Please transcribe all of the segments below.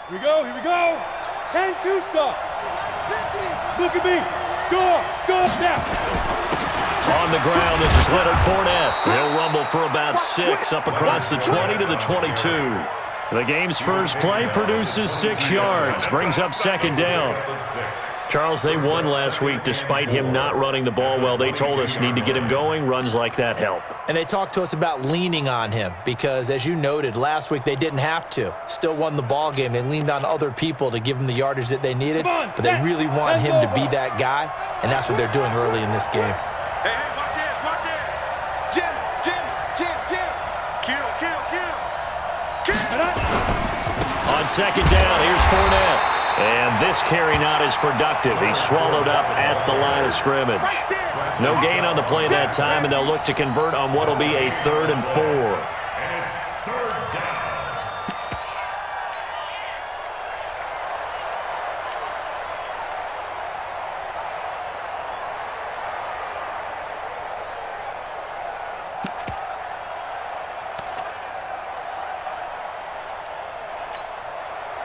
Here we go, here we go. 10-2 stuff. Look at me. Go now. On the ground, this is Leonard Fournette. He'll rumble for about 6 up across the 20 to the 22. The game's first play produces 6 yards, brings up second down. Charles, they won last week despite him not running the ball well. They told us need to get him going. Runs like that help. And they talked to us about leaning on him because, as you noted, last week they didn't have to. Still won the ball game. They leaned on other people to give them the yardage that they needed, but they really want him to be that guy, and that's what they're doing early in this game. Hey, watch it. Jim. On second down, here's Fournette. And this carry not as productive. He's swallowed up at the line of scrimmage. No gain on the play that time, and they'll look to convert on what will be a 3rd and 4. And it's 3rd down.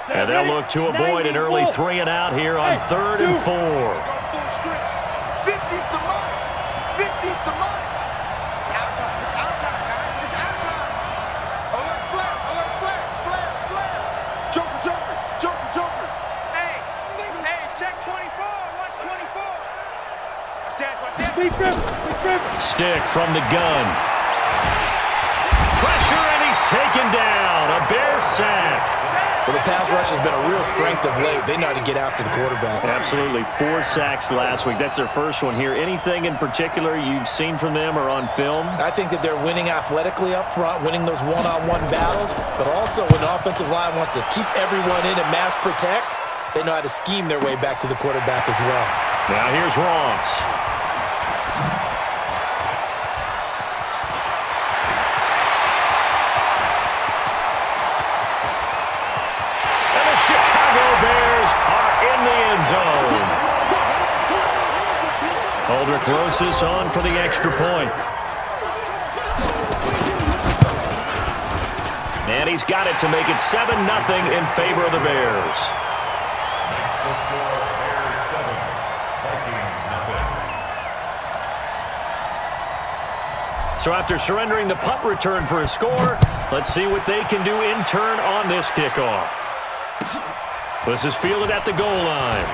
And they'll look to avoid an early 3 and out here on 3rd and 4. 50's the mark. 50's the mark. It's out time. It's out time, guys. It's out time. Alert flare. Joker. Hey, check 24. Watch 24. Watch that. Stick from the gun. Pressure, and he's taken down. A Bear sack. Well, the pass rush has been a real strength of late. They know how to get after the quarterback. Absolutely. 4 sacks last week. That's their first one here. Anything in particular you've seen from them or on film? I think that they're winning athletically up front, winning those one-on-one battles, but also when the offensive line wants to keep everyone in and mass protect, they know how to scheme their way back to the quarterback as well. Now here's Ross. Aldrich Rosas on for the extra point. And he's got it to make it 7-0 in favor of the Bears. Next the score, Bears 7, Vikings nothing. So after surrendering the punt return for a score, let's see what they can do in turn on this kickoff. This is fielded at the goal line.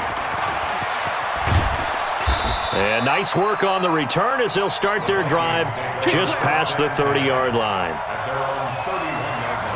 And nice work on the return as they'll start their drive just past the 30-yard line. At their own 31-yard line.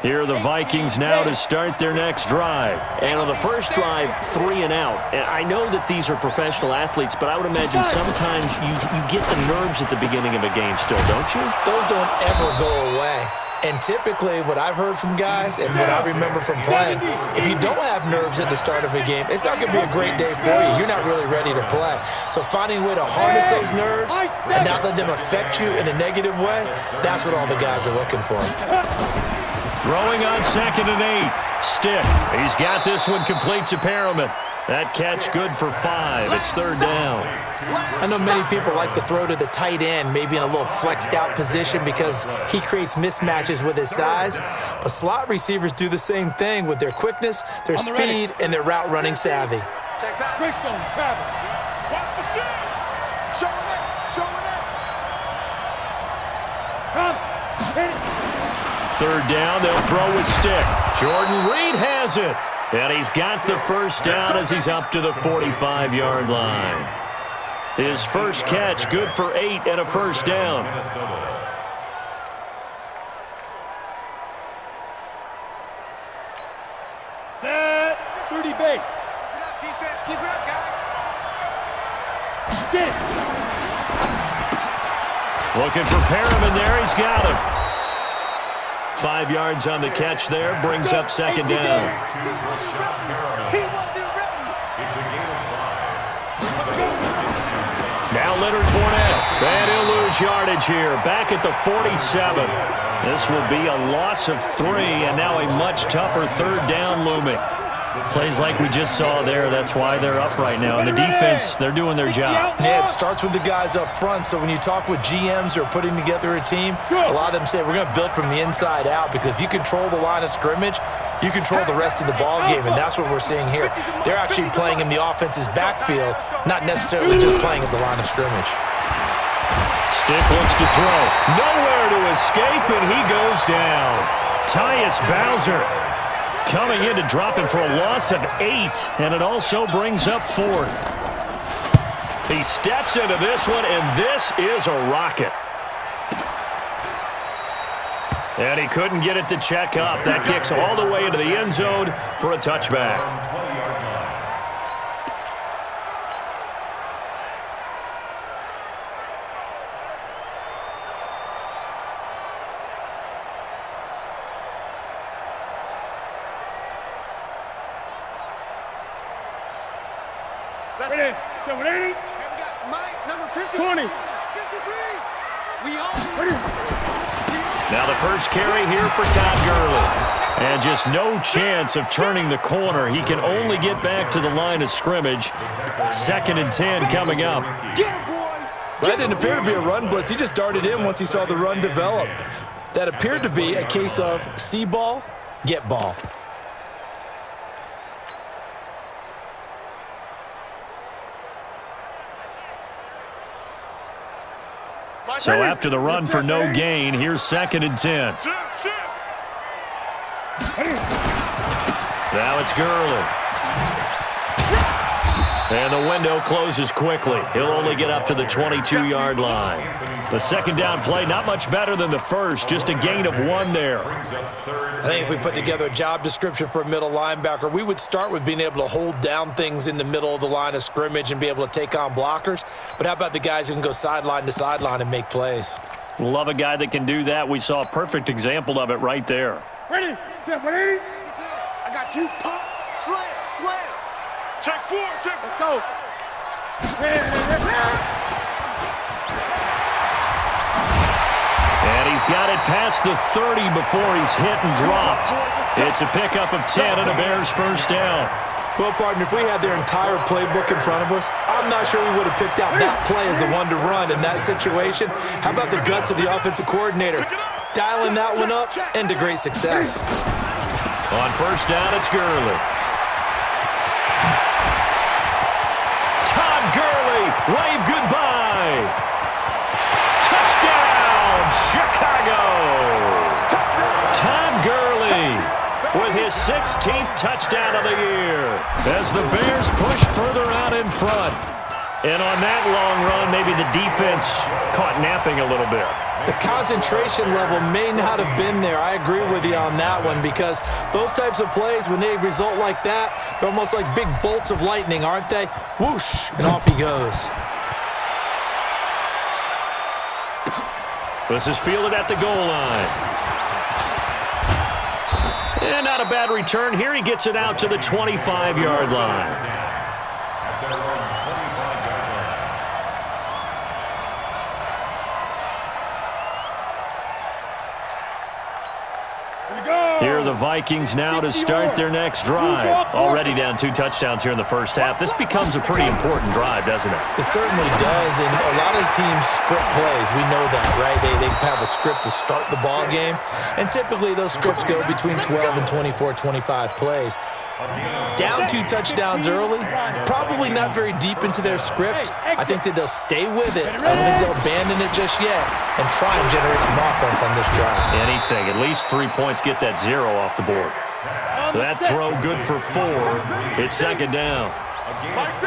Here are the Vikings now to start their next drive. And on the first drive, 3 and out. And I know that these are professional athletes, but I would imagine sometimes you get the nerves at the beginning of a game still, don't you? Those don't ever go away. And typically what I've heard from guys and what I remember from playing, if you don't have nerves at the start of a game, it's not going to be a great day for you. You're not really ready to play. So finding a way to harness those nerves and not let them affect you in a negative way, that's what all the guys are looking for. Throwing on 2nd and 8. Stick. He's got this one complete to Perriman. That catch good for 5. It's 3rd down. I know many people like to throw to the tight end, maybe in a little flexed out position because he creates mismatches with his size. But slot receivers do the same thing with their quickness, their speed, and their route running savvy. Check back. Greystone, Travis. Watch the shot. Showing it. Come. Hit it. 3rd down, they'll throw with Stick. Jordan Reed has it. And he's got the first down as he's up to the 45-yard line. His first catch, good for 8 and a first down. Set. 30 base. Keep it up, defense. Keep it up, guys. Get it. Looking for Perriman there. He's got him. 5 yards on the catch there. Brings up second down. Now Leonard Fournette. And he'll lose yardage here. Back at the 47. This will be a loss of 3, and now a much tougher third down looming. Plays like we just saw there. That's why they're up right now. And the defense, they're doing their job. Yeah, it starts with the guys up front. So when you talk with GMs who are putting together a team, a lot of them say we're going to build from the inside out, because if you control the line of scrimmage, you control the rest of the ball game, and that's what we're seeing here. They're actually playing in the offense's backfield, not necessarily just playing at the line of scrimmage. Stick looks to throw. Nowhere to escape, and he goes down. Tyus Bowser coming in to drop him for a loss of 8, and it also brings up 4th. He steps into this one, and this is a rocket. And he couldn't get it to check up. That kicks all the way into the end zone for a touchback. Ready? 780. Mike, number 50. 20. 53. We all Ready? Now the first carry here for Todd Gurley. And just no chance of turning the corner. He can only get back to the line of scrimmage. 2nd and 10 coming up. get it, boy. That didn't appear to be a run blitz. He just darted in once he saw the run develop. That appeared to be a case of see ball, get ball. So after the run for no gain, here's 2nd and 10. Now it's Gurley. And the window closes quickly. He'll only get up to the 22-yard line. The second down play, not much better than the first, just a gain of 1 there. I think if we put together a job description for a middle linebacker, we would start with being able to hold down things in the middle of the line of scrimmage and be able to take on blockers. But how about the guys who can go sideline to sideline and make plays? Love a guy that can do that. We saw a perfect example of it right there. Ready? 180. I got you. Pump. Slam. Slam. Check 4. Check 4. Let's go. And he's got it past the 30 before he's hit and dropped. It's a pickup of 10 and a Bears first down. Well, partner, if we had their entire playbook in front of us, I'm not sure we would have picked out that play as the one to run in that situation. How about the guts of the offensive coordinator? Dialing that one up into great success. On first down, it's Gurley. Todd Gurley, wave goodbye. Touchdown, Chicago. Todd Gurley with his 16th touchdown of the year as the Bears push further out in front. And on that long run, maybe the defense caught napping a little bit. The concentration level may not have been there. I agree with you on that one, because those types of plays, when they result like that, they're almost like big bolts of lightning, aren't they? Whoosh, and off he goes. This is fielded at the goal line. And not a bad return here. He gets it out to the 25-yard line. Here are the Vikings now to start their next drive. Already down 2 touchdowns here in the first half. This becomes a pretty important drive, doesn't it? It certainly does, and a lot of teams script plays. We know that, right? They have a script to start the ball game, and typically those scripts go between 12 and 24, 25 plays. Down 2 touchdowns early, probably not very deep into their script. I think that they'll stay with it. I don't think they'll abandon it just yet and try and generate some offense on this drive. Anything, at least 3 points, get that 0 off the board. That throw good for 4. It's second down.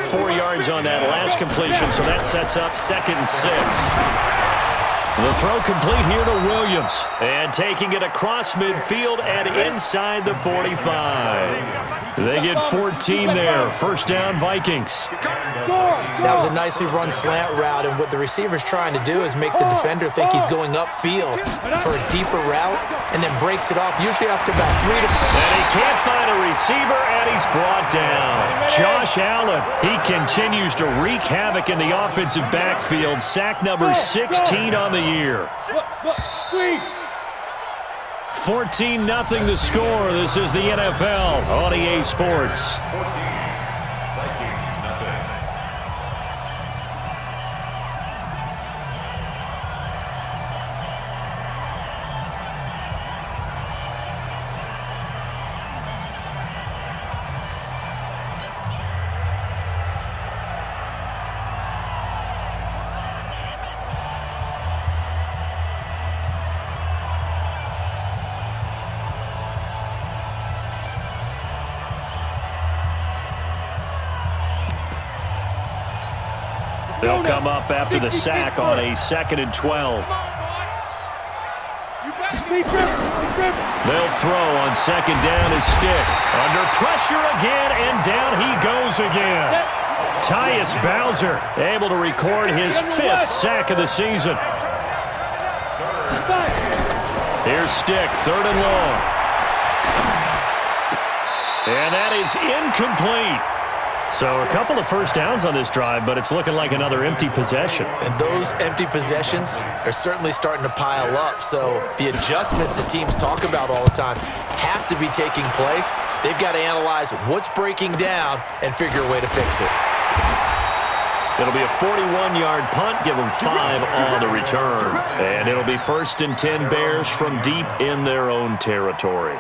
4 yards on that last completion, so that sets up 2nd and 6. The throw complete here to Williams. And taking it across midfield and inside the 45. They get 14 there. First down, Vikings. That was a nicely run slant route, and what the receiver's trying to do is make the defender think he's going upfield for a deeper route, and then breaks it off, usually after about 3 to 4. And he can't find a receiver, and he's brought down. Josh Allen, he continues to wreak havoc in the offensive backfield. Sack number 16 on the year. 14-0 the score. This is the NFL on EA Sports. 14. Vikings, nothing. They'll come up after the sack on a 2nd and 12. They'll throw on 2nd down as Stick. Under pressure again, and down he goes again. Tyus Bowser able to record his 5th sack of the season. Here's Stick, 3rd and long. And that is incomplete. So a couple of first downs on this drive, but it's looking like another empty possession. And those empty possessions are certainly starting to pile up. So the adjustments that teams talk about all the time have to be taking place. They've got to analyze what's breaking down and figure a way to fix it. It'll be a 41-yard punt, give them 5 on the return. And it'll be 1st and 10 Bears from deep in their own territory.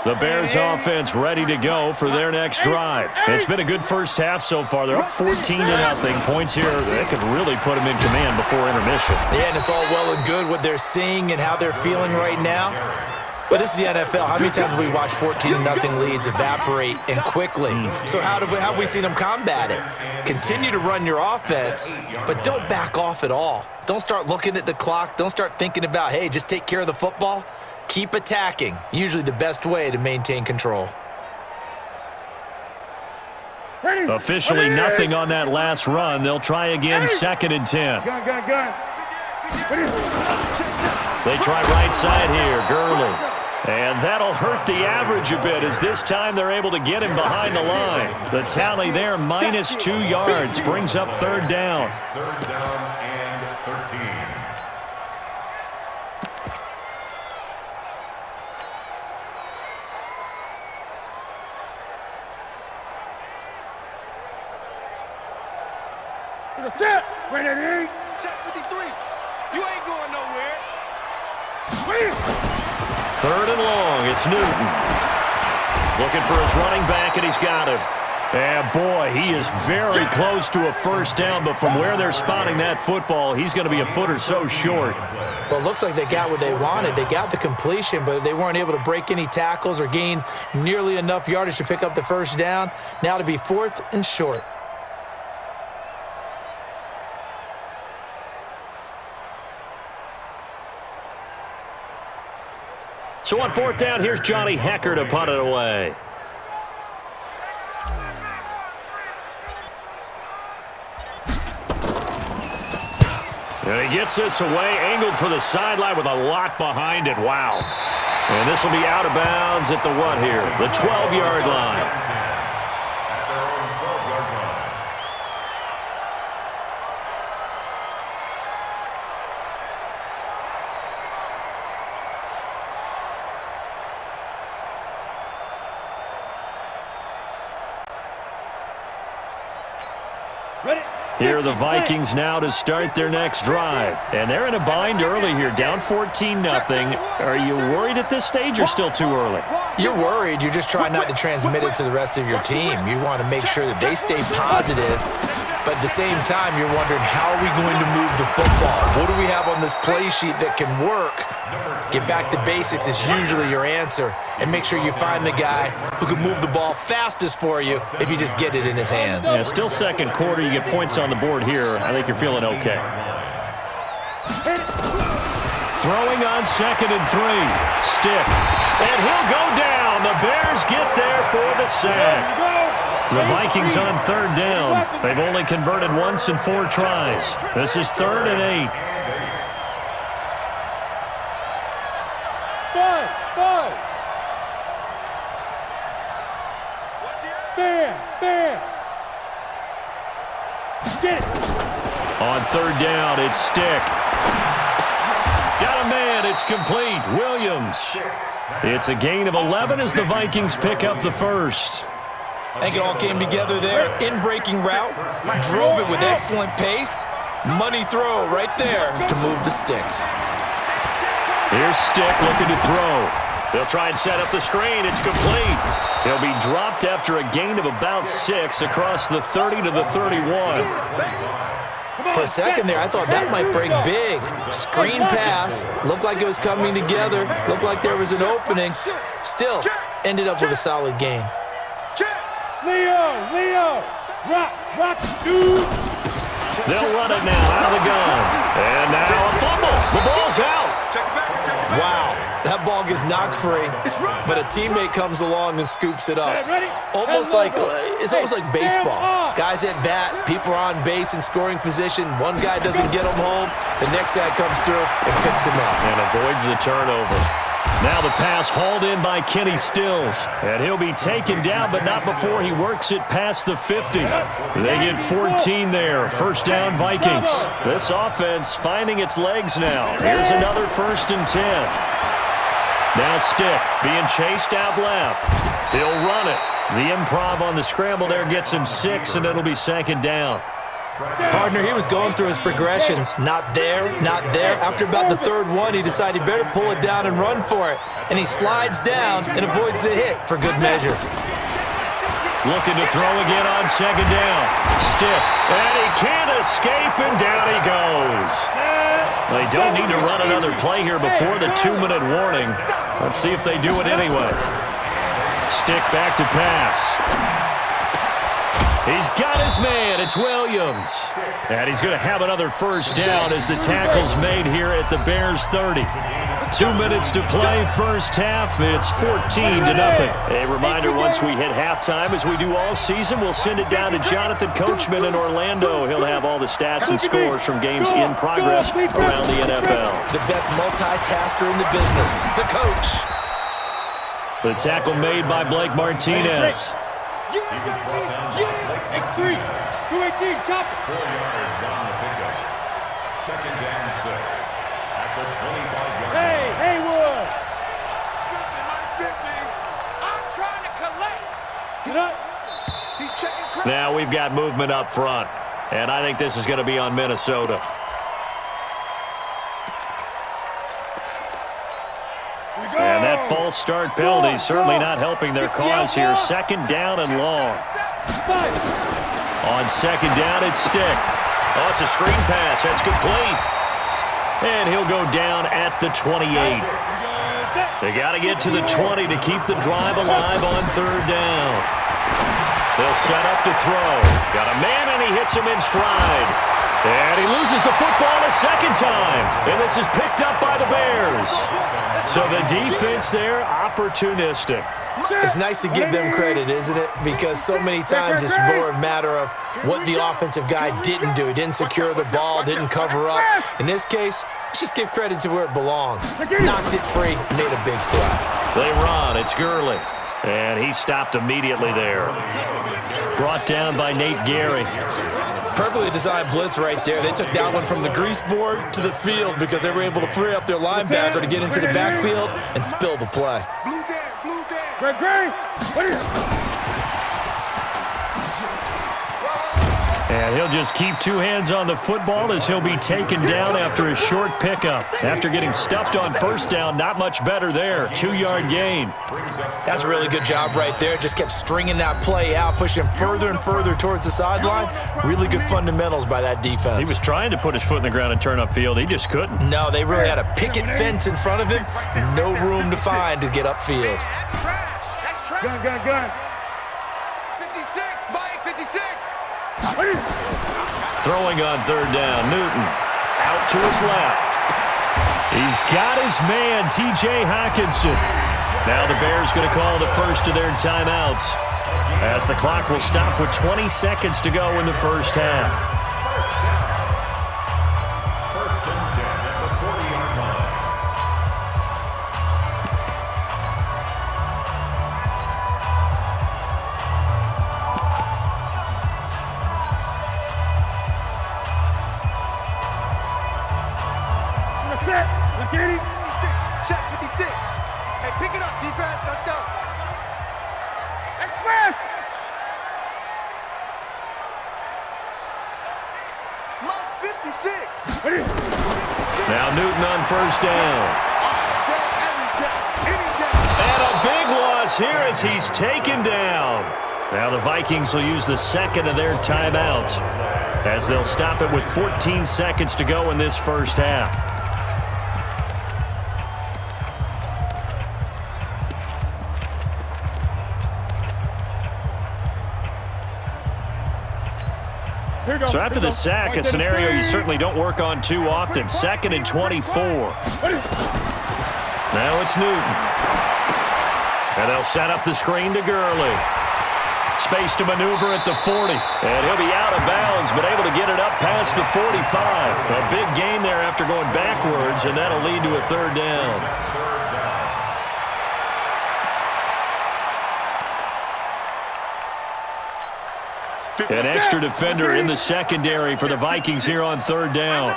The Bears offense ready to go for their next drive. It's been a good first half so far. They're up 14-0. Points here, that could really put them in command before intermission. Yeah, and it's all well and good what they're seeing and how they're feeling right now. But this is the NFL. How many times have we watched 14-0 leads evaporate and quickly? So how have we seen them combat it? Continue to run your offense, but don't back off at all. Don't start looking at the clock. Don't start thinking about, hey, just take care of the football. Keep attacking. Usually the best way to maintain control. Officially nothing on that last run. They'll try again, 2nd and 10. They try right side here, Gurley. And that'll hurt the average a bit as this time they're able to get him behind the line. The tally there, minus 2 yards, brings up 3rd down. 3rd down and 13. Set. Ready. Check 53. You ain't going nowhere. 3rd and long, it's Newton. Looking for his running back, and he's got him. And boy, he is very close to a first down, but from where they're spotting that football, he's going to be a foot or so short. Well, it looks like they got what they wanted. They got the completion, but they weren't able to break any tackles or gain nearly enough yardage to pick up the first down. Now to be 4th and short. So on 4th down, here's Johnny Hecker to punt it away. And he gets this away, angled for the sideline with a lot behind it. Wow. And this will be out of bounds at the what here? The 12-yard line. At their own 12-yard line. Here are the Vikings now to start their next drive. And they're in a bind early here, down 14-0. Are you worried at this stage or still too early? You're worried. You're just trying not to transmit it to the rest of your team. You want to make sure that they stay positive. But at the same time, you're wondering, how are we going to move the football? What do we have on this play sheet that can work? Get back to basics is usually your answer. And make sure you find the guy who can move the ball fastest for you if you just get it in his hands. Yeah, still second quarter. You get points on the board here. I think you're feeling okay. Throwing on 2nd and 3. Stick. And he'll go down. The Bears get there for the sack. The Vikings on 3rd down. They've only converted once in 4 tries. This is 3rd and 8. Five. Bam. Get it. On 3rd down, it's Stick. Got a man. It's complete. Williams. It's a gain of 11 as the Vikings pick up the first. I think it all came together there. In-breaking route. Drove it with excellent pace. Money throw right there to move the sticks. Here's Stick looking to throw. They'll try and set up the screen. It's complete. He'll be dropped after a gain of about 6 across the 30 to the 31. For a second there, I thought that might break big. Screen pass. Looked like it was coming together. Looked like there was an opening. Still, ended up with a solid gain. Leo. Rock, shoot. They'll run it now out of the gun. And now a fumble. The ball's out. Wow, that ball gets knocked free, but a teammate comes along and scoops it up. It's almost like baseball. Guys at bat, people are on base in scoring position. One guy doesn't get him home. The next guy comes through and picks him up. And avoids the turnover. Now the pass hauled in by Kenny Stills. And he'll be taken down, but not before he works it past the 50. They get 14 there. First down, Vikings. This offense finding its legs now. Here's another 1st and 10. Now Stick being chased out left. He'll run it. The improv on the scramble there gets him 6, and it'll be 2nd down. Partner, he was going through his progressions. Not there, not there. After about the 3rd one, he decided he better pull it down and run for it. And he slides down and avoids the hit for good measure. Looking to throw again on 2nd down. Stick. And he can't escape, and down he goes. They don't need to run another play here before the 2-minute warning. Let's see if they do it anyway. Stick back to pass. He's got his man. It's Williams. And he's going to have another 1st down as the tackle's made here at the Bears 30. 2 minutes to play, first half. It's 14-0. A reminder, once we hit halftime, as we do all season, we'll send it down to Jonathan Coachman in Orlando. He'll have all the stats and scores from games in progress around the NFL. The best multitasker in the business, the coach. The tackle made by Blake Martinez. X3, 218, chop it. 4 yards on the pickup. 2nd and 6 at the 25-yard line. Hey, Haywood. I'm trying to collect. Get up. He's checking. Now we've got movement up front, and I think this is going to be on Minnesota. And that false start penalty certainly not helping their cause here. 2nd down and long. On 2nd down, it's Stick. Oh, it's a screen pass. That's complete. And he'll go down at the 28. They got to get to the 20 to keep the drive alive on 3rd down. They'll set up to throw. Got a man, and he hits him in stride. And he loses the football a 2nd time. And this is picked up by the Bears. So the defense there, opportunistic. It's nice to give them credit, isn't it? Because so many times it's more a matter of what the offensive guy didn't do. He didn't secure the ball, didn't cover up. In this case, let's just give credit to where it belongs. Knocked it free, made a big play. They run. It's Gurley. And he stopped immediately there. Brought down by Nate Gehry. Perfectly designed blitz right there. They took that one from the grease board to the field because they were able to free up their linebacker to get into the backfield and spill the play. Greg, what is it? And he'll just keep 2 hands on the football as he'll be taken down after a short pickup. After getting stuffed on 1st down, not much better there. 2-yard gain. That's a really good job right there. Just kept stringing that play out, pushing him further and further towards the sideline. Really good fundamentals by that defense. He was trying to put his foot in the ground and turn upfield. He just couldn't. No, they really had a picket fence in front of him. No room to find to get upfield. That's trash. Gun. 56, Mike, 56. Throwing on 3rd down, Newton. Out to his left. He's got his man, T.J. Hockenson. Now the Bears going to call the first of their timeouts, as the clock will stop with 20 seconds to go in the first half. First and 10 at the 40-yard line. Check 56. Hey, pick it up, defense. Let's go. Express! Month 56. Now Newton on first down. And a big loss here as he's taken down. Now the Vikings will use the second of their timeouts, as they'll stop it with 14 seconds to go in this first half. So after the sack, a scenario you certainly don't work on too often. 2nd and 24. Now it's Newton. And they'll set up the screen to Gurley. Space to maneuver at the 40. And he'll be out of bounds, but able to get it up past the 45. A big gain there after going backwards, and that'll lead to a third down. An extra defender in the secondary for the Vikings here on third down.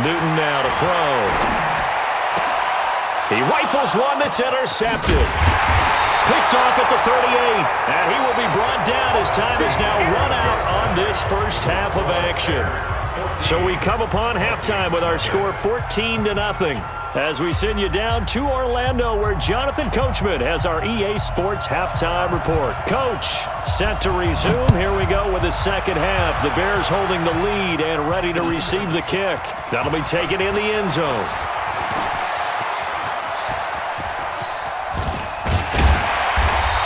Newton now to throw. He rifles one that's intercepted. Picked off at the 38, and he will be brought down as time is now run out on this first half of action. So we come upon halftime with our score 14-0. As we send you down to Orlando, where Jonathan Coachman has our EA Sports halftime report. Coach, set to resume. Here we go with the second half. The Bears holding the lead and ready to receive the kick. That'll be taken in the end zone.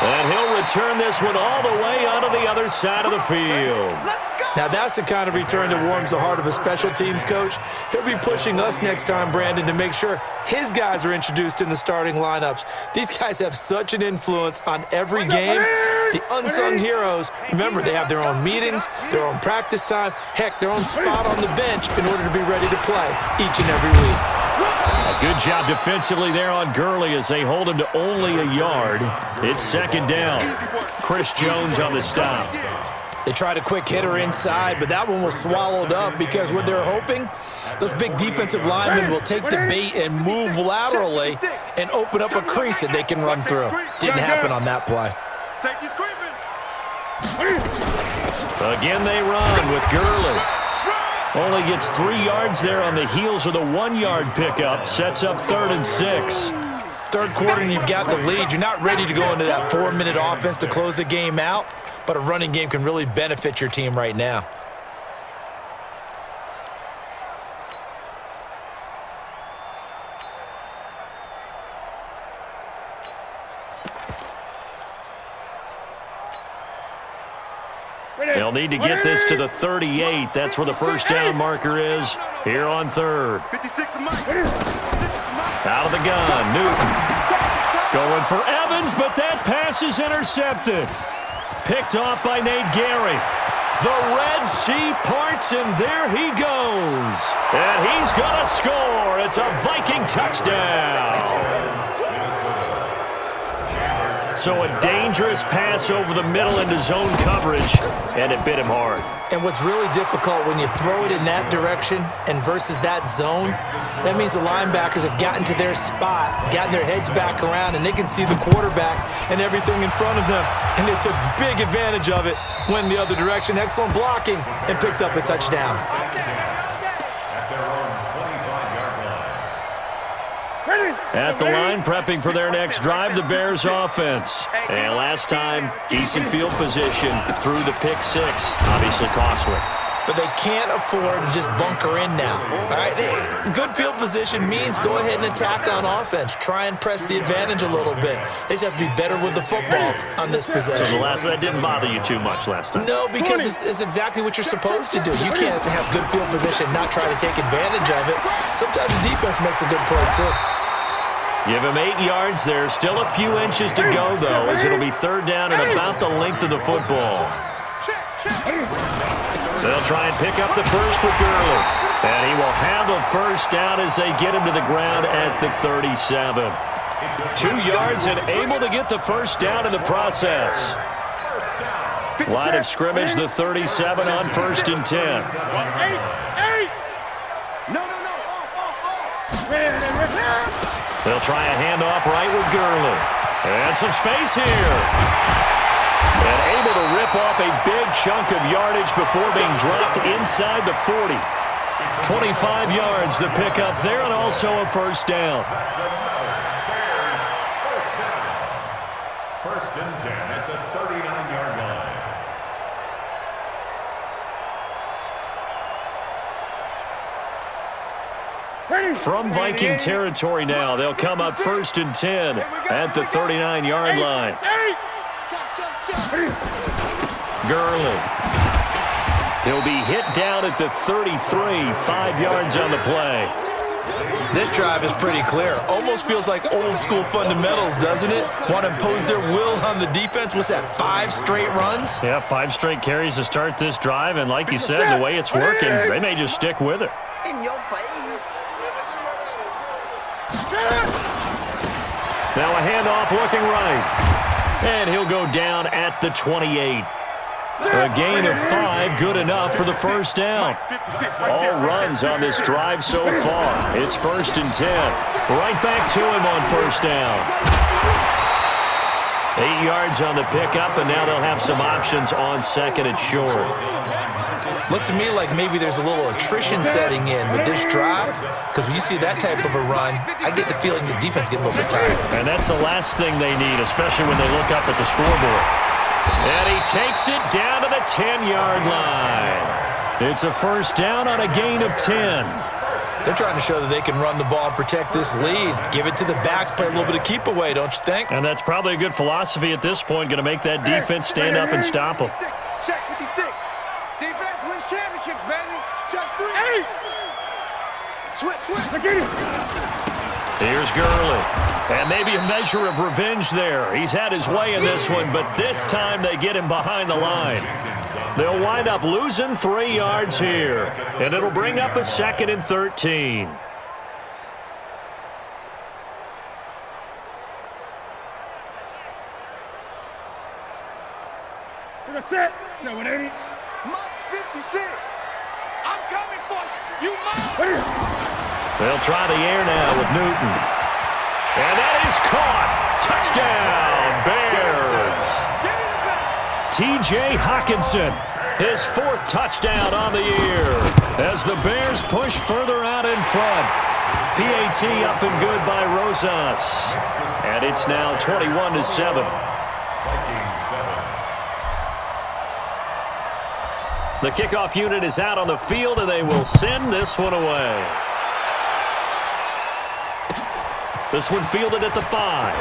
And he'll return this one all the way onto the other side of the field. Now, that's the kind of return that warms the heart of a special teams coach. He'll be pushing us next time, Brandon, to make sure his guys are introduced in the starting lineups. These guys have such an influence on every game. The unsung heroes, remember, they have their own meetings, their own practice time, heck, their own spot on the bench in order to be ready to play each and every week. A good job defensively there on Gurley as they hold him to only a yard. It's second down. Chris Jones on the stop. They tried a quick hitter inside, but that one was swallowed up because what they're hoping, those big defensive linemen will take the bait and move laterally and open up a crease that they can run through. Didn't happen on that play. Again they run with Gurley. Only gets 3 yards there on the heels of the 1-yard pickup. Sets up 3rd and 6. Third quarter and you've got the lead. You're not ready to go into that 4-minute offense to close the game out. But a running game can really benefit your team right now. They'll need to get this to the 38. That's where the first down marker is here on third. Out of the gun, Newton. Going for Evans, but that pass is intercepted. Picked off by Nate Gary. The Red Sea parts, and there he goes. And he's going to score. It's a Viking touchdown. So a dangerous pass over the middle into zone coverage, and it bit him hard. And what's really difficult when you throw it in that direction and versus that zone, that means the linebackers have gotten to their spot, gotten their heads back around, and they can see the quarterback and everything in front of them. And they took big advantage of it, went the other direction, excellent blocking, and picked up a touchdown. At the line, prepping for their next drive, the Bears offense. And last time, decent field position through the pick six. Obviously costly. but they can't afford to just bunker in now. All right, good field position means go ahead and attack on offense. Try and press the advantage a little bit. They just have to be better with the football on this possession. So that didn't bother you too much last time? No, because it's exactly what you're supposed to do. You can't have good field position and not try to take advantage of it. Sometimes the defense makes a good play, too. Give him 8 yards there. Still a few inches to go, though, as it'll be third down and about the length of the football. They'll try and pick up the first with Gurley. And he will have a first down as they get him to the ground at the 37. 2 yards and able to get the first down in the process. Line of scrimmage, the 37 on 1st and 10. They'll try a handoff right with Gurley. And some space here. And able to rip off a big chunk of yardage before being dropped inside the 40. 25 yards the pickup there, and also a first down. First and 10 at the 39-yard line. From Viking territory now, they'll come up 1st and 10 at the 39-yard line. Gurley. He'll be hit down at the 33, 5 yards on the play. This drive is pretty clear. Almost feels like old school fundamentals, doesn't it? Want to impose their will on the defense. What's that, 5 straight runs? Yeah, 5 straight carries to start this drive, and like you said, the way it's working, they may just stick with it. In your face. Now a handoff looking right. And he'll go down at the 28. A gain of 5, good enough for the first down. All runs on this drive so far. It's 1st and 10. Right back to him on first down. 8 yards on the pickup, and now they'll have some options on 2nd and short. Looks to me like maybe there's a little attrition setting in with this drive, because when you see that type of a run, I get the feeling the defense getting a little bit tired. And that's the last thing they need, especially when they look up at the scoreboard. And he takes it down to the 10-yard line. It's a first down on a gain of 10. They're trying to show that they can run the ball and protect this lead. Give it to the backs, play a little bit of keep away, don't you think? And that's probably a good philosophy at this point, going to make that defense stand up and stop them. Check 56. Defense wins championships, baby. Check 3. Switch. Here's Gurley. And maybe a measure of revenge there. He's had his way in this one, but this time they get him behind the line. They'll wind up losing 3 yards here, and it'll bring up a 2nd and 13. Set. 780. Mutts 56. I'm coming for you. You must. They'll try the air now with Newton. And that is caught. Touchdown, Bears. T.J. Hockenson, his 4th touchdown on the year as the Bears push further out in front. PAT up and good by Rosas. And it's now 21-7. The kickoff unit is out on the field, and they will send this one away. This one fielded at the 5.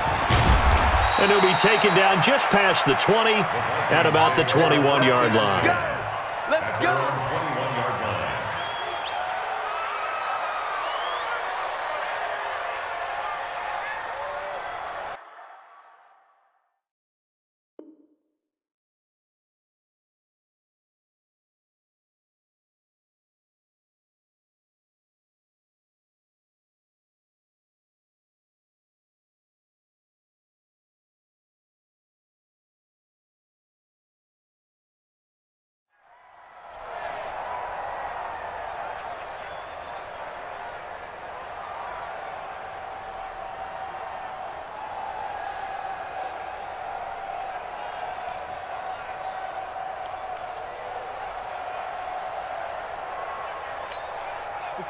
And he'll be taken down just past the 20 at about the 21-yard line. Let's go.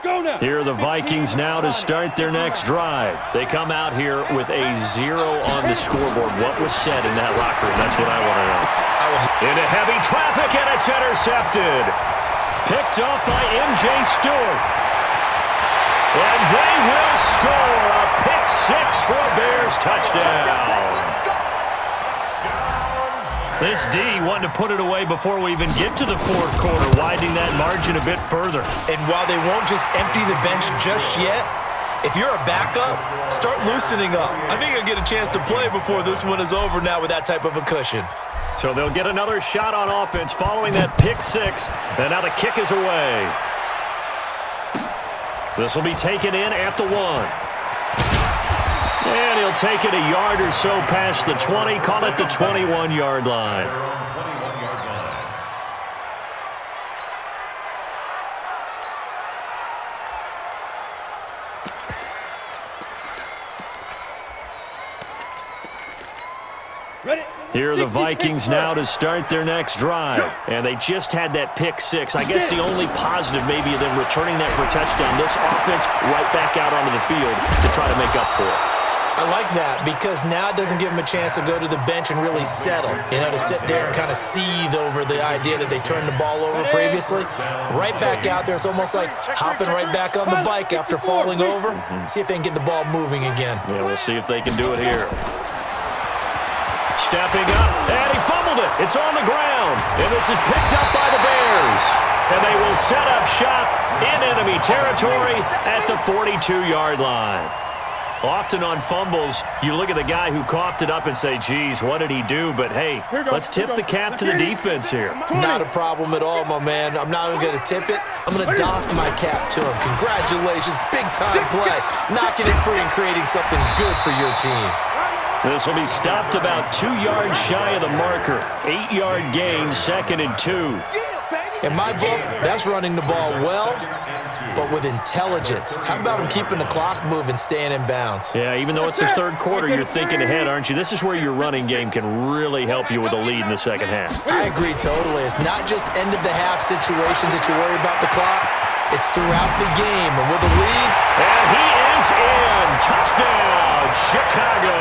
Go now. Here are the Vikings now to start their next drive. They come out here with a 0 on the scoreboard. What was said in that locker room? That's what I want to know. Into heavy traffic, and it's intercepted. picked off by M.J. Stewart. And they will score a pick six for a Bears touchdown. This D wanting to put it away before we even get to the fourth quarter, widening that margin a bit further. And while they won't just empty the bench just yet, if you're a backup, start loosening up. I think you'll get a chance to play before this one is over now with that type of a cushion. So they'll get another shot on offense following that pick six. And now the kick is away. This will be taken in at the 1. And he'll take it a yard or so past the 20, call it the 21-yard line. Here are the Vikings now to start their next drive. And they just had that pick six. I guess the only positive maybe of them returning that for a touchdown. This offense right back out onto the field to try to make up for it. I like that because now it doesn't give them a chance to go to the bench and really settle, to sit there and kind of seethe over the idea that they turned the ball over previously. Right back out there. It's almost like hopping right back on the bike after falling over. See if they can get the ball moving again. Yeah, we'll see if they can do it here. Stepping up, and he fumbled it. It's on the ground, and this is picked up by the Bears. And they will set up shop in enemy territory at the 42-yard line. Often on fumbles, you look at the guy who coughed it up and say, geez, what did he do? But, hey, let's tip the cap to the defense here. Not a problem at all, my man. I'm not even going to tip it. I'm going to doff my cap to him. Congratulations. Big-time play. Knocking it free and creating something good for your team. This will be stopped about 2 yards shy of the marker. 8-yard gain, 2nd and 2. In my book, that's running the ball well, but with intelligence. How about him keeping the clock moving, staying in bounds? Yeah, even though it's the third quarter, you're thinking ahead, aren't you? This is where your running game can really help you with a lead in the second half. I agree totally. It's not just end-of-the-half situations that you worry about the clock. It's throughout the game. And with the lead, and he is in. Touchdown, Chicago.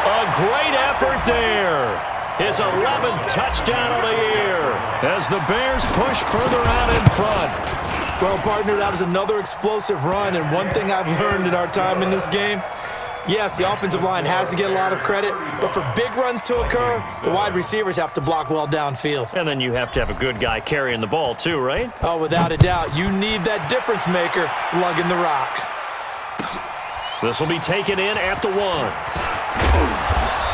A great effort there. His 11th touchdown of the year as the Bears push further out in front. Well, partner, that was another explosive run, and one thing I've learned in our time in this game, yes, the offensive line has to get a lot of credit, but for big runs to occur, the wide receivers have to block well downfield. And then you have to have a good guy carrying the ball too, right? Oh, without a doubt. You need that difference maker lugging the rock. This will be taken in at the 1.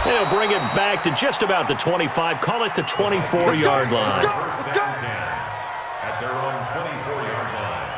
They'll bring it back to just about the 25. Call it the 24-yard line. At their own 24-yard line.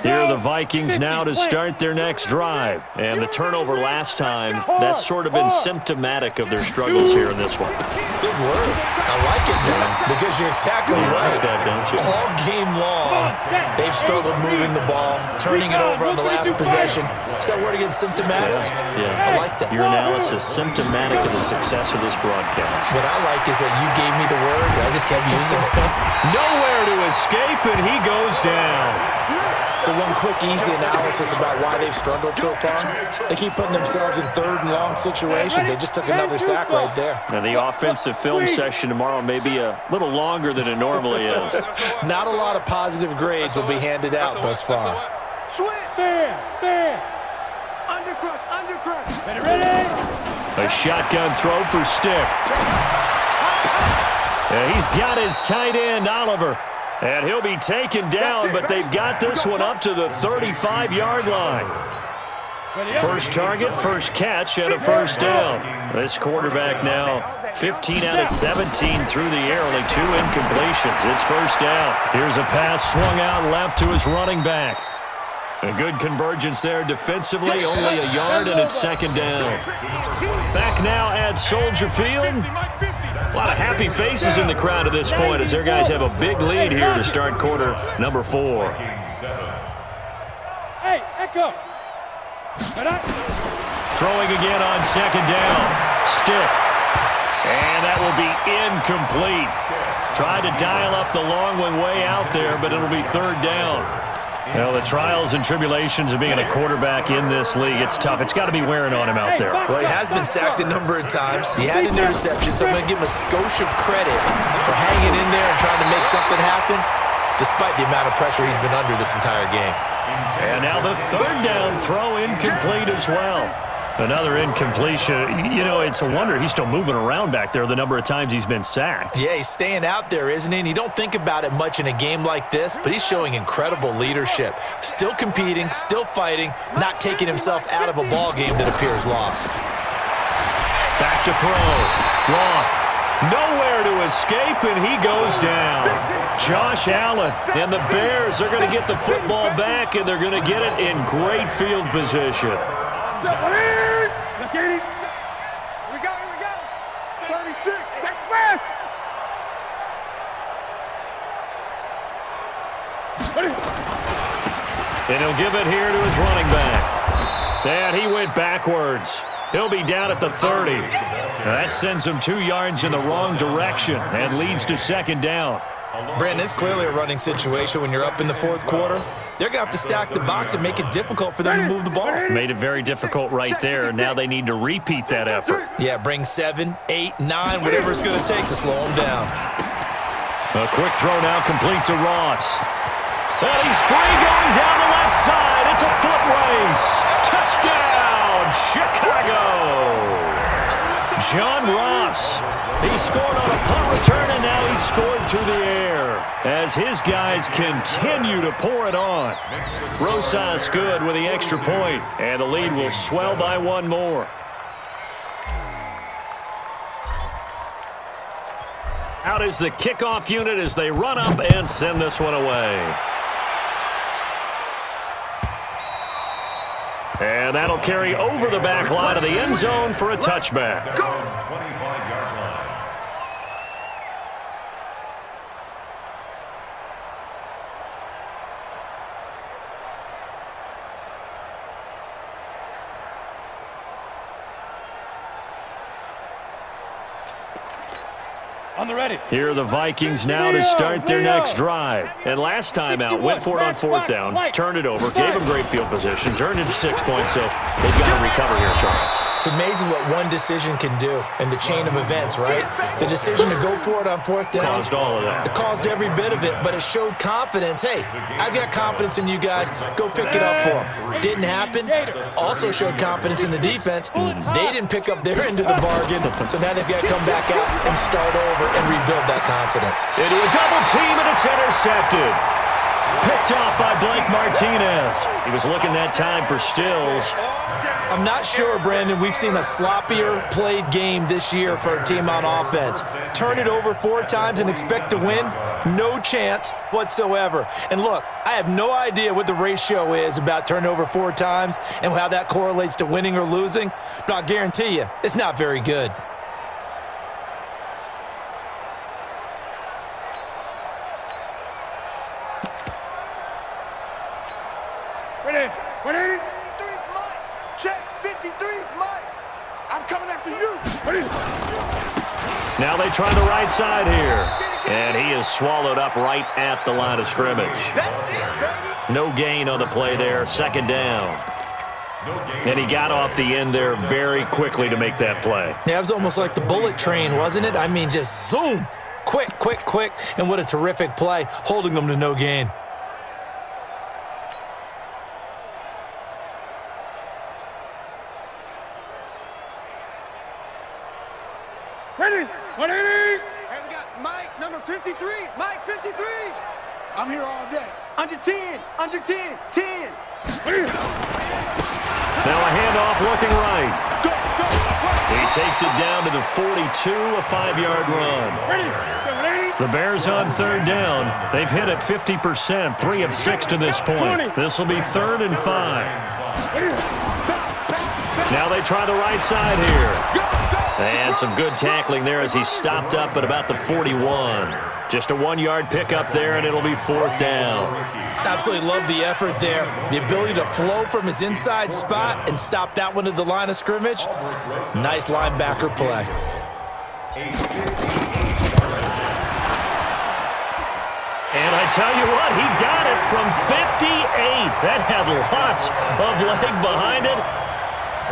Here are the Vikings now to start their next drive. And the turnover last time, that's sort of been symptomatic of their struggles here in this one. Good word. I like it, man, because you're exactly right. Like that, don't you? All game long, they've struggled moving the ball, turning it over on the last possession. Is that word again, symptomatic? Yeah. I like that. Your analysis, symptomatic of the success of this broadcast. What I like is that you gave me the word, and I just kept using it. Nowhere to escape, and he goes down. So one quick, easy analysis about why they've struggled so far. They keep putting themselves in third and long situations. They just took another sack right there. Now, the offensive film session tomorrow may be a little longer than it normally is. Not a lot of positive grades will be handed out thus far. There. Undercrush. Ready? A shotgun throw for Stick. And he's got his tight end, Oliver. And he'll be taken down, but they've got this one up to the 35-yard line. First target, first catch, and a first down. This quarterback now 15 out of 17 through the air, only 2 incompletions. It's first down. Here's a pass swung out left to his running back. A good convergence there defensively, only a yard, and it's second down. Back now at Soldier Field. A lot of happy faces in the crowd at this point as their guys have a big lead here to start quarter number 4. Hey, Echo. Throwing again on second down. Stick. And that will be incomplete. Tried to dial up the long one way out there, but it'll be third down. Well, the trials and tribulations of being a quarterback in this league, it's tough. It's got to be wearing on him out there. Well, he has been sacked a number of times. He had an interception, so I'm going to give him a skosh of credit for hanging in there and trying to make something happen, despite the amount of pressure he's been under this entire game. And now the third down throw incomplete as well. Another incompletion. You know, it's a wonder he's still moving around back there the number of times he's been sacked. Yeah, he's staying out there, isn't he? And you don't think about it much in a game like this, but he's showing incredible leadership. Still competing, still fighting, not taking himself out of a ball game that appears lost. Back to throw. Roth. Nowhere to escape, and he goes down. Josh Allen and the Bears are going to get the football back, and they're going to get it in great field position. Here we go. 36. And he'll give it here to his running back. And he went backwards. He'll be down at the 30. That sends him 2 yards in the wrong direction and leads to second down. Brandon, it's clearly a running situation when you're up in the fourth quarter. They're going to have to stack the box and make it difficult for them to move the ball. Made it very difficult right there. Now they need to repeat that effort. Yeah, bring 7, 8, 9, whatever it's going to take to slow them down. A quick throw now complete to Ross. And he's free going down the left side. It's a foot race. Touchdown, Chicago. John Ross. He scored on a punt return, and now he's scored through the air as his guys continue to pour it on. Rosas good with the extra point, and the lead will swell by 1 more. Out is the kickoff unit as they run up and send this one away. And that'll carry over the back line of the end zone for a touchback. 25-yard line. On the ready. Here are the Vikings now to start their next drive. And last time out, went for it on fourth down, turned it over, gave them great field position, turned into 6 points, so they've got to recover here, Charles. It's amazing what one decision can do in the chain of events, right? The decision to go for it on fourth down. Caused all of that. It caused every bit of it, but it showed confidence. Hey, I've got confidence in you guys. Go pick it up for them. Didn't happen. Also showed confidence in the defense. They didn't pick up their end of the bargain, so now they've got to come back out and start over and rebuild that confidence. Into a double team, and it's intercepted. Picked off by Blake Martinez. He was looking that time for Stills. I'm not sure, Brandon, we've seen a sloppier played game this year for a team on offense. Turn it over 4 times and expect to win? No chance whatsoever. And look, I have no idea what the ratio is about turning over 4 times and how that correlates to winning or losing, but I'll guarantee you, it's not very good. Now they try the right side here. And he is swallowed up right at the line of scrimmage. No gain on the play there. Second down. And he got off the end there very quickly to make that play. Yeah, it was almost like the bullet train, wasn't it? I mean, just zoom. Quick, quick, quick. And what a terrific play, holding them to no gain. Ready. Hey, we got Mike, number 53. Mike, 53. I'm here all day. Under 10. 10. Now a handoff looking right. He takes it down to the 42, a 5-yard run. The Bears on third down. They've hit it 50%, 3 of 6 to this point. This will be 3rd and 5. Now they try the right side here. And some good tackling there as he stopped up at about the 41. Just a 1-yard pickup there, and it'll be 4th down. Absolutely love the effort there. The ability to flow from his inside spot and stop that one at the line of scrimmage. Nice linebacker play. And I tell you what, he got it from 58. That had lots of leg behind it.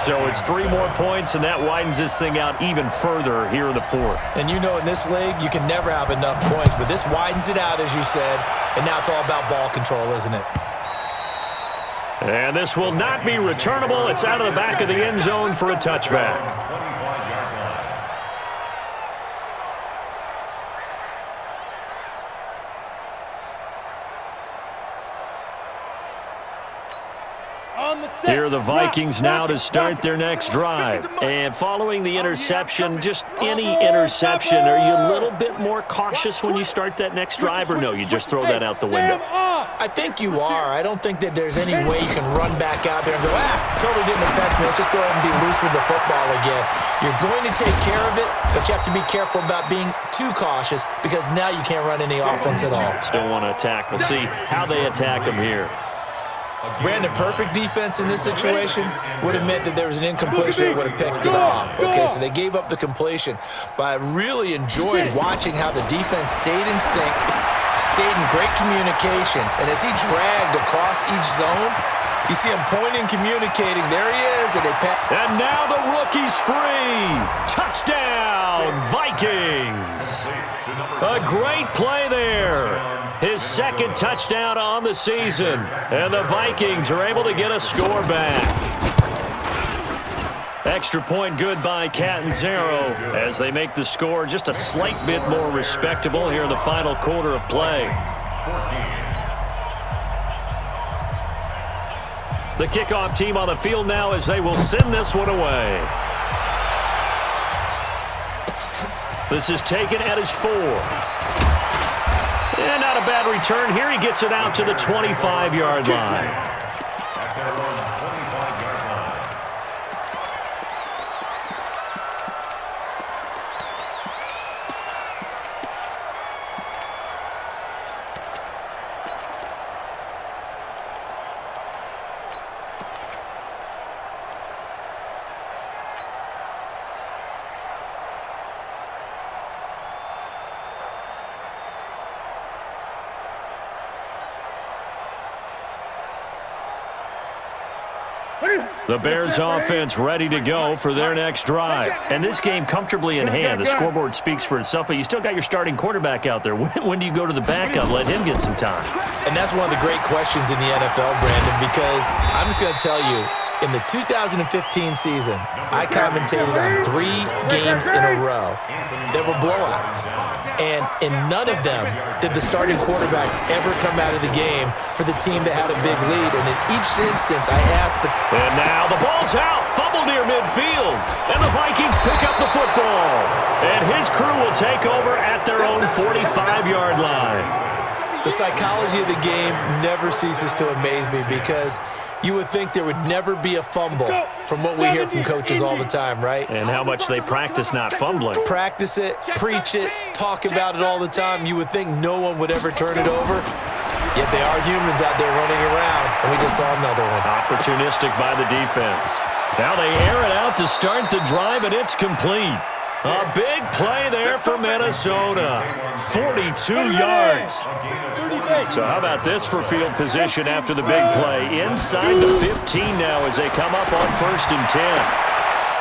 So it's 3 more points, and that widens this thing out even further here in the fourth. And you know in this league, you can never have enough points, but this widens it out, as you said, and now it's all about ball control, isn't it? And this will not be returnable. It's out of the back of the end zone for a touchback. Here are the Vikings now to start their next drive. And following the interception, just any interception, are you a little bit more cautious when you start that next drive, or no, you just throw that out the window? I think you are. I don't think that there's any way you can run back out there and go, totally didn't affect me. Let's just go ahead and be loose with the football again. You're going to take care of it, but you have to be careful about being too cautious because now you can't run any offense at all. Still want to attack. We'll see how they attack them here. Brandon, perfect defense in this situation would have meant that there was an incompletion that would have picked it off. Okay, so they gave up the completion. But I really enjoyed watching how the defense stayed in sync, stayed in great communication. And as he dragged across each zone, you see him pointing, communicating. There he is. And now the rookie's free. Touchdown, Vikings. A great play there. His second touchdown on the season. And the Vikings are able to get a score back. Extra point good by Catanzaro as they make the score just a slight bit more respectable here in the final quarter of play. The kickoff team on the field now as they will send this one away. This is taken at his 4. And not a bad return here. He gets it out to the 25-yard line. The Bears offense ready to go for their next drive. And this game comfortably in hand. The scoreboard speaks for itself, but you still got your starting quarterback out there. When do you go to the backup, let him get some time? And that's one of the great questions in the NFL, Brandon, because I'm just going to tell you, in the 2015 season, I commentated on 3 games in a row that were blowouts. And in none of them did the starting quarterback ever come out of the game for the team that had a big lead. And in each instance, I asked And now the ball's out. Fumble near midfield. And the Vikings pick up the football. And his crew will take over at their own 45-yard line. The psychology of the game never ceases to amaze me because you would think there would never be a fumble from what we hear from coaches all the time, right? And how much they practice not fumbling. Practice it, preach it, talk about it all the time. You would think no one would ever turn it over. Yet they are humans out there running around, and we just saw another one. Opportunistic by the defense. Now they air it out to start the drive, and it's complete. A big play there for Minnesota. 42 yards. So how about this for field position after the big play? Inside the 15 now as they come up on 1st and 10.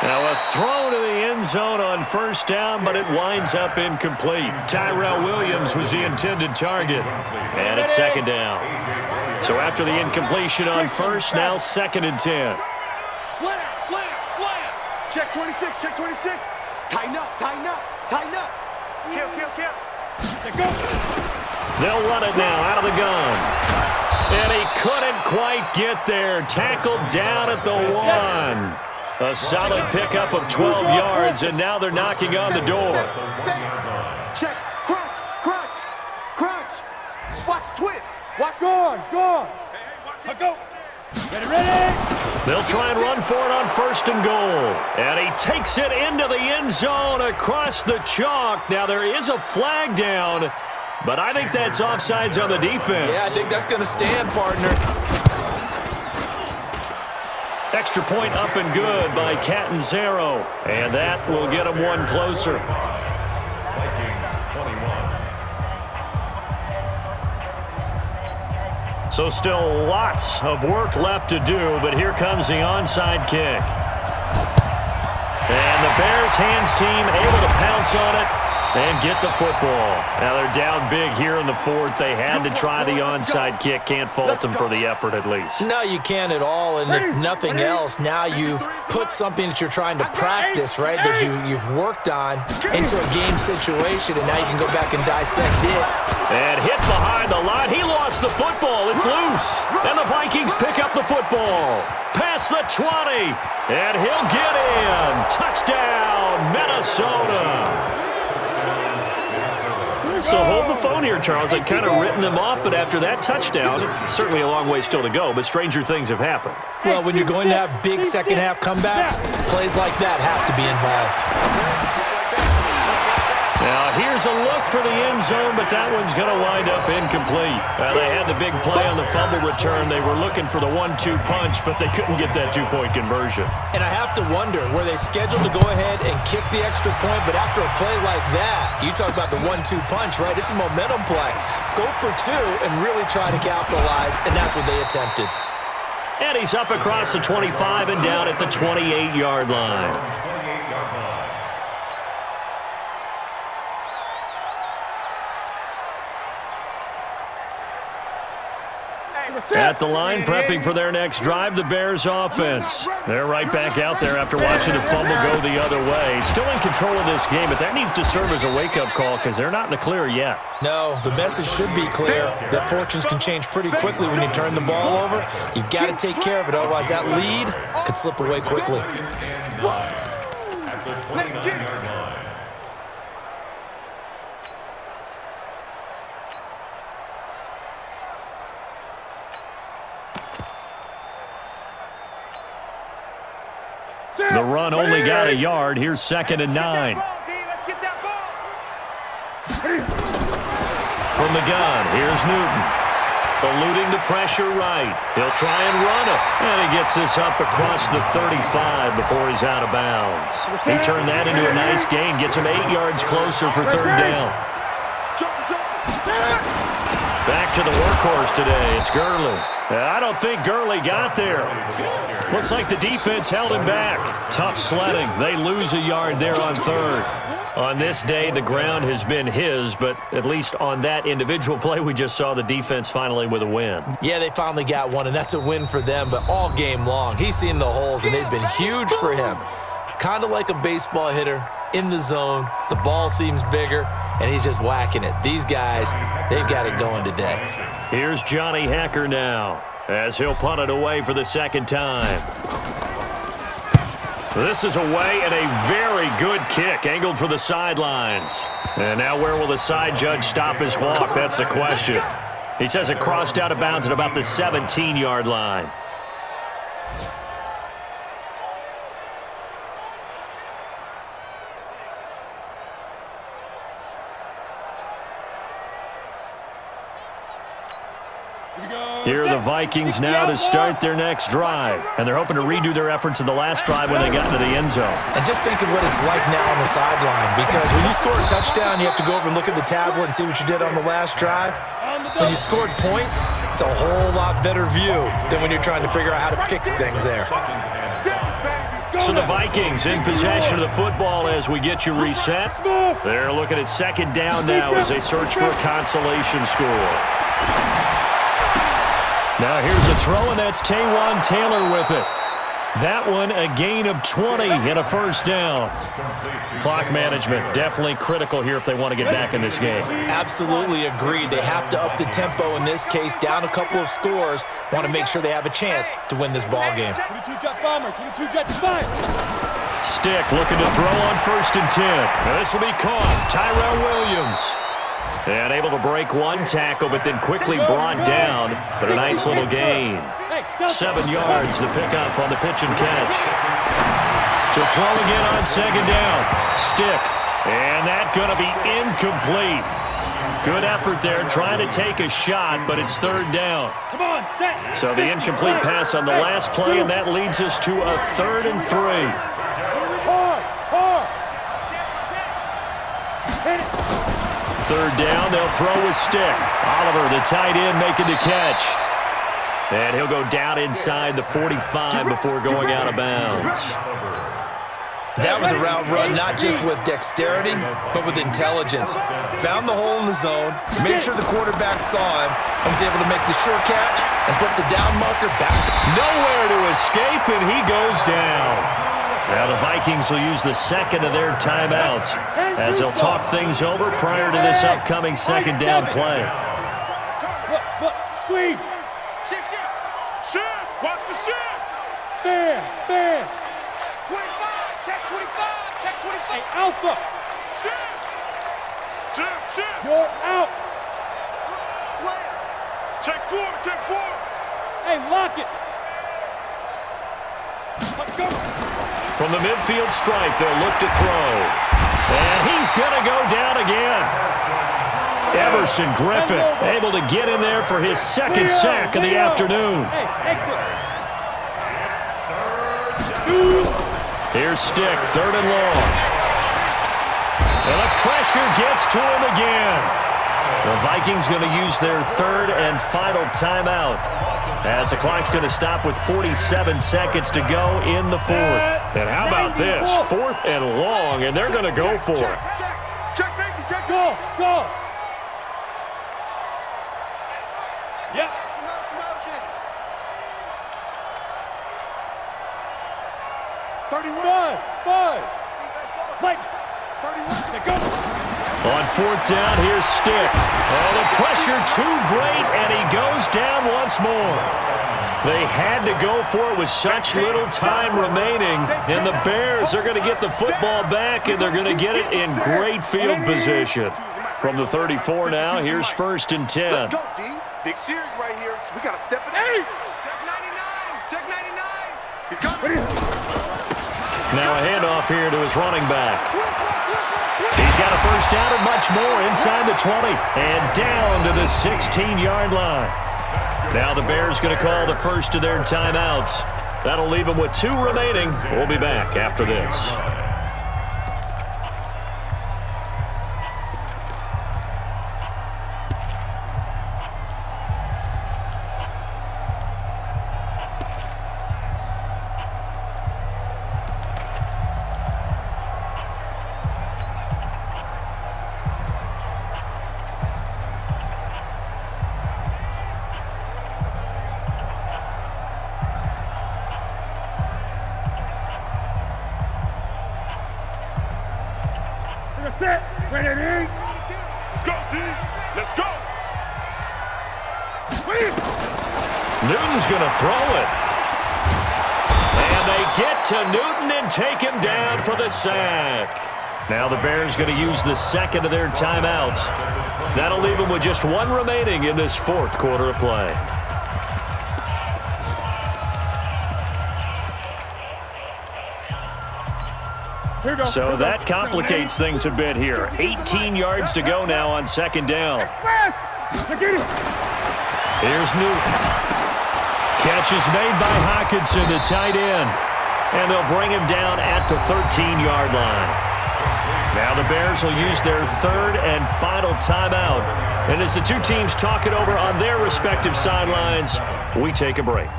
Now a throw to the end zone on first down, but it winds up incomplete. Tyrell Williams was the intended target. And it's 2nd down. So after the incompletion on first, now 2nd and 10. Slam, slam, slam. Check 26, check 26. Tighten up, tighten up, tighten up. Kill, kill, kill. Let's go. They'll run it now out of the gun. And he couldn't quite get there. Tackled down at the 1. A solid pickup of 12 yards, and now they're knocking on the door. Check, crunch, crunch, crunch. Watch twist. Watch. Go on. Let's go. Ready. They'll try and run for it on 1st and goal. And he takes it into the end zone across the chalk. Now there is a flag down. But I think that's offsides on the defense. Yeah, I think that's going to stand, partner. Extra point up and good by Catanzaro. And that will get him one closer. Vikings 21. So still lots of work left to do, but here comes the onside kick. And the Bears hands team able to pounce on it and get the football. Now they're down big here in the fourth. They had to try the onside kick. Can't fault them for the effort at least. No, you can't at all. And if nothing else, now you've put something that you're trying to practice, right, that you've worked on into a game situation, and now you can go back and dissect it. And hit behind the line. He lost the football. It's loose. And the Vikings pick up the football. Past the 20. And he'll get in. Touchdown, Minnesota. So hold the phone here, Charles. I'd kind of written them off, but after that touchdown, certainly a long way still to go, but stranger things have happened. Well, when you're going to have big second-half comebacks, plays like that have to be involved. Now, here's a look for the end zone, but that one's going to wind up incomplete. They had the big play on the fumble return. They were looking for the 1-2 punch, but they couldn't get that two-point conversion. And I have to wonder, were they scheduled to go ahead and kick the extra point, but after a play like that, you talk about the 1-2 punch, right? It's a momentum play. Go for two and really try to capitalize, and that's what they attempted. And he's up across the 25 and down at the 28-yard line. At the line, prepping for their next drive, the Bears offense. They're right back out there after watching the fumble go the other way. Still in control of this game, but that needs to serve as a wake-up call because they're not in the clear yet. No, the message should be clear that fortunes can change pretty quickly when you turn the ball over. You've got to take care of it, otherwise that lead could slip away quickly. At the 29-yard line. The run only got a yard. Here's 2nd and 9. From the gun, here's Newton. Eluding the pressure right. He'll try and run it. And he gets this up across the 35 before he's out of bounds. He turned that into a nice gain. Gets him 8 yards closer for 3rd down. Back to the workhorse today. It's Gurley. I don't think Gurley got there. Looks like the defense held him back. Tough sledding. They lose a yard there on 3rd. On this day, the ground has been his, but at least on that individual play, we just saw the defense finally with a win. Yeah, they finally got one, and that's a win for them, but all game long, he's seen the holes, and they've been huge for him. Kind of like a baseball hitter in the zone. The ball seems bigger, and he's just whacking it. These guys, they've got it going today. Here's Johnny Hacker now, as he'll punt it away for the 2nd time. This is away and a very good kick, angled for the sidelines. And now where will the side judge stop his walk? That's the question. He says it crossed out of bounds at about the 17-yard line. Here are the Vikings now to start their next drive. And they're hoping to redo their efforts in the last drive when they got into the end zone. And just think of what it's like now on the sideline, because when you score a touchdown, you have to go over and look at the tablet and see what you did on the last drive. When you scored points, it's a whole lot better view than when you're trying to figure out how to fix things there. So the Vikings in possession of the football as we get you reset. They're looking at 2nd down now as they search for a consolation score. Now here's a throw, and that's Taywan Taylor with it. That one a gain of 20 and a 1st down. Clock management definitely critical here if they want to get back in this game. Absolutely agreed. They have to up the tempo in this case, down a couple of scores. Want to make sure they have a chance to win this ball game. Stick looking to throw on 1st and 10. Now this will be caught. Tyrell Williams. And able to break one tackle, but then quickly brought down. But a nice little gain. 7 yards, the pickup on the pitch and catch. To throw again on 2nd down. Stick. And that's going to be incomplete. Good effort there, trying to take a shot, but it's third down. Come on, set. So the incomplete pass on the last play, and that leads us to a 3rd and 3. Hard, hard. Hit it. Third down, they'll throw with stick. Oliver, the tight end, making the catch. And he'll go down inside the 45 before going out of bounds. That was a route run not just with dexterity, but with intelligence. Found the hole in the zone, made sure the quarterback saw him, and was able to make the short catch and flip the down marker back. Nowhere to escape, and he goes down. Now the Vikings will use the second of their timeouts as they'll talk things over prior to this upcoming second down play. Look, squeeze. Shift, shift. Shift. Watch the shift. Bam. 25. Check 25. Check 25. Hey, Alpha, Shift. Shift. you're out. Slam. Check 4. Check 4. Hey, lock it. Let's go. From the midfield stripe, they'll look to throw. And he's going to go down again. Everson Griffin able to get in there for his second sack of the afternoon. Hey, exit. Here's Stick, 3rd and long. And the pressure gets to him again. The Vikings going to use their 3rd and final timeout as the clock's going to stop with 47 seconds to go in the 4th. And how about this? 4th and long, and they're going to go for it. Check safety. Check Go. Yep. motion. 31. Buzz. Lightning. 31. Go. On 4th down, here's Stick. Oh, the pressure too great, and he goes down once more. They had to go for it with such little time remaining, and the Bears are going to get the football back, and they're going to get it in great field position. From the 34 now, here's 1st and 10. Let's go, D. Big series right here. We got to step it in. Check 99. He's coming. Now a handoff here to his running back. He's got a first down and much more inside the 20 and down to the 16-yard line. Now the Bears going to call the first of their timeouts. That'll leave them with 2 remaining. We'll be back after this. Set. Ready. Let's go, D. Let's go. Newton's going to throw it. And they get to Newton and take him down for the sack. Now the Bears going to use the second of their timeouts. That'll leave them with just 1 remaining in this 4th quarter of play. So that complicates things a bit here. 18 yards to go now on 2nd down. Here's Newton. Catch is made by Hockenson, the tight end. And they'll bring him down at the 13-yard line. Now the Bears will use their 3rd and final timeout. And as the 2 teams talk it over on their respective sidelines, we take a break.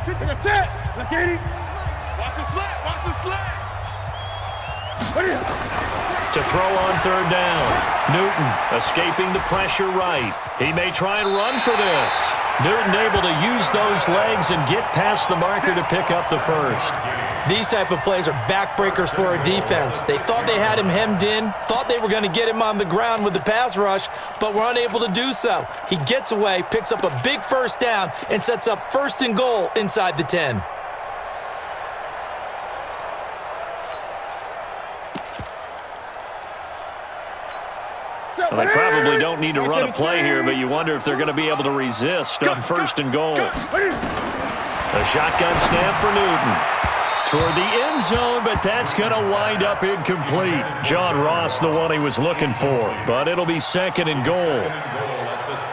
Watch the slant. To throw on 3rd down. Newton escaping the pressure right. He may try and run for this. Newton able to use those legs and get past the marker to pick up the first. These type of plays are backbreakers for a defense. They thought they had him hemmed in, thought they were going to get him on the ground with the pass rush, but were unable to do so. He gets away, picks up a big first down, and sets up 1st and goal inside the 10. Well, they probably don't need to run a play here, but you wonder if they're going to be able to resist on 1st and goal. A shotgun snap for Newton. Toward the end zone, but that's going to wind up incomplete. John Ross, the one he was looking for, but it'll be 2nd and goal.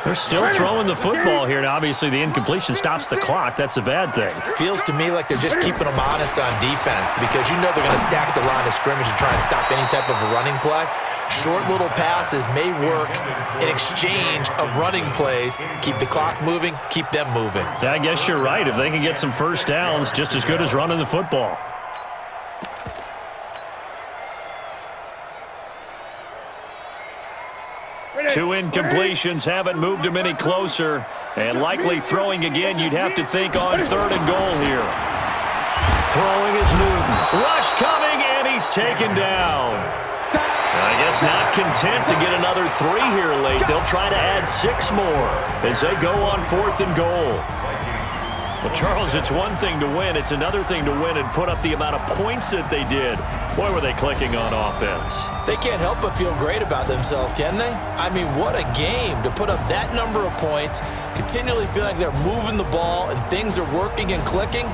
They're still throwing the football here, and obviously the incompletion stops the clock. That's a bad thing. Feels to me like they're just keeping them honest on defense because you know they're going to stack the line of scrimmage and try and stop any type of a running play. Short little passes may work in exchange of running plays. Keep the clock moving, keep them moving. I guess you're right. If they can get some first downs, just as good as running the football. Two incompletions haven't moved him any closer. And likely throwing again, you'd have to think on 3rd and goal here. Throwing is Newton. Rush coming, and he's taken down. I guess not content to get another 3 here late. They'll try to add 6 more as they go on 4th and goal. Well, Charles, it's one thing to win. It's another thing to win and put up the amount of points that they did. Boy, were they clicking on offense. They can't help but feel great about themselves, can they? I mean, what a game to put up that number of points, continually feel like they're moving the ball and things are working and clicking.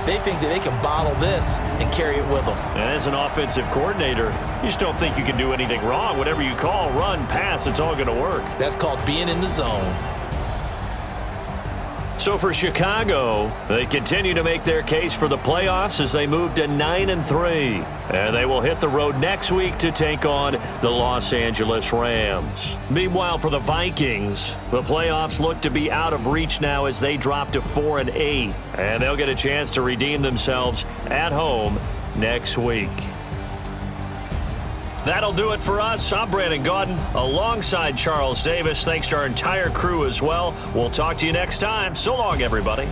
They think that they can bottle this and carry it with them. And as an offensive coordinator, you just don't think you can do anything wrong. Whatever you call, run, pass, it's all going to work. That's called being in the zone. So for Chicago, they continue to make their case for the playoffs as they move to 9-3. And they will hit the road next week to take on the Los Angeles Rams. Meanwhile, for the Vikings, the playoffs look to be out of reach now as they drop to 4-8. And they'll get a chance to redeem themselves at home next week. That'll do it for us. I'm Brandon Gaudin alongside Charles Davis. Thanks to our entire crew as well. We'll talk to you next time. So long, everybody.